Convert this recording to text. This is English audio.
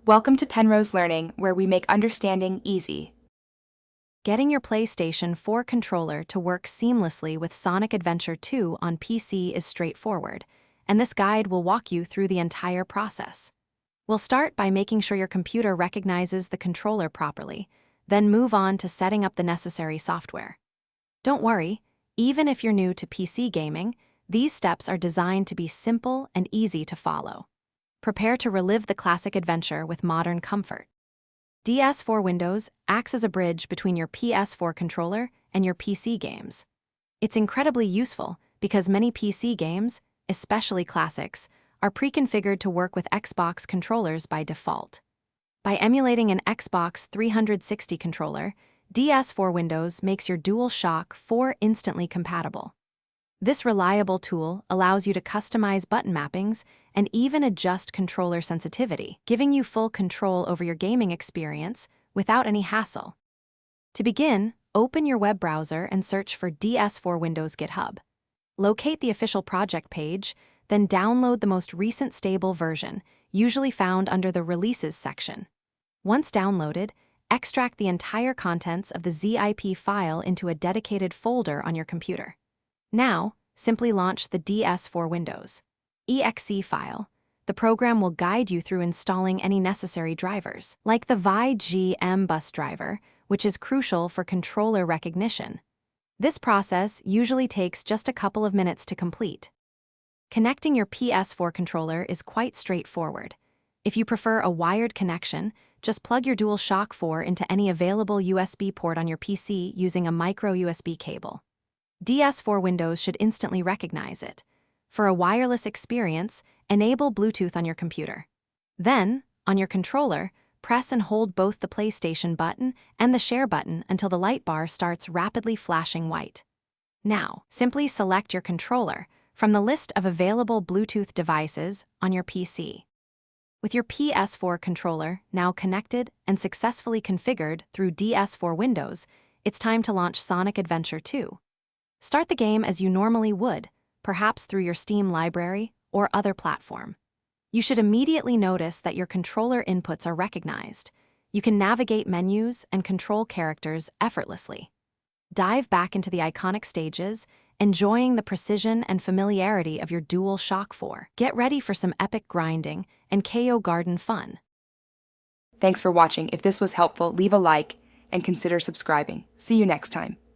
Welcome to Penrose Learning, where we make understanding easy. Getting your PlayStation 4 controller to work seamlessly with Sonic Adventure 2 on PC is straightforward, and this guide will walk you through the entire process. We'll start by making sure your computer recognizes the controller properly, then move on to setting up the necessary software. Don't worry, even if you're new to PC gaming, these steps are designed to be simple and easy to follow. Prepare to relive the classic adventure with modern comfort. DS4 Windows acts as a bridge between your PS4 controller and your PC games. It's incredibly useful because many PC games, especially classics, are pre-configured to work with Xbox controllers by default. By emulating an Xbox 360 controller, DS4 Windows makes your DualShock 4 instantly compatible. This reliable tool allows you to customize button mappings and even adjust controller sensitivity, giving you full control over your gaming experience without any hassle. To begin, open your web browser and search for DS4 Windows GitHub. Locate the official project page, then download the most recent stable version, usually found under the Releases section. Once downloaded, extract the entire contents of the zip file into a dedicated folder on your computer. Now, simply launch the DS4 Windows exe file. The program will guide you through installing any necessary drivers, like the VI-G bus driver, which is crucial for controller recognition. This process usually takes just a couple of minutes to complete. Connecting your PS4 controller is quite straightforward. If you prefer a wired connection, just plug your DualShock 4 into any available USB port on your PC using a micro USB cable. DS4 Windows should instantly recognize it. For a wireless experience, enable Bluetooth on your computer. Then, on your controller, press and hold both the PlayStation button and the Share button until the light bar starts rapidly flashing white. Now, simply select your controller from the list of available Bluetooth devices on your PC. With your PS4 controller now connected and successfully configured through DS4 Windows, it's time to launch Sonic Adventure 2. Start the game as you normally would, perhaps through your Steam library or other platform. You should immediately notice that your controller inputs are recognized. You can navigate menus and control characters effortlessly. Dive back into the iconic stages, enjoying the precision and familiarity of your DualShock 4. Get ready for some epic grinding and KO Garden fun. Thanks for watching. If this was helpful, leave a like and consider subscribing. See you next time.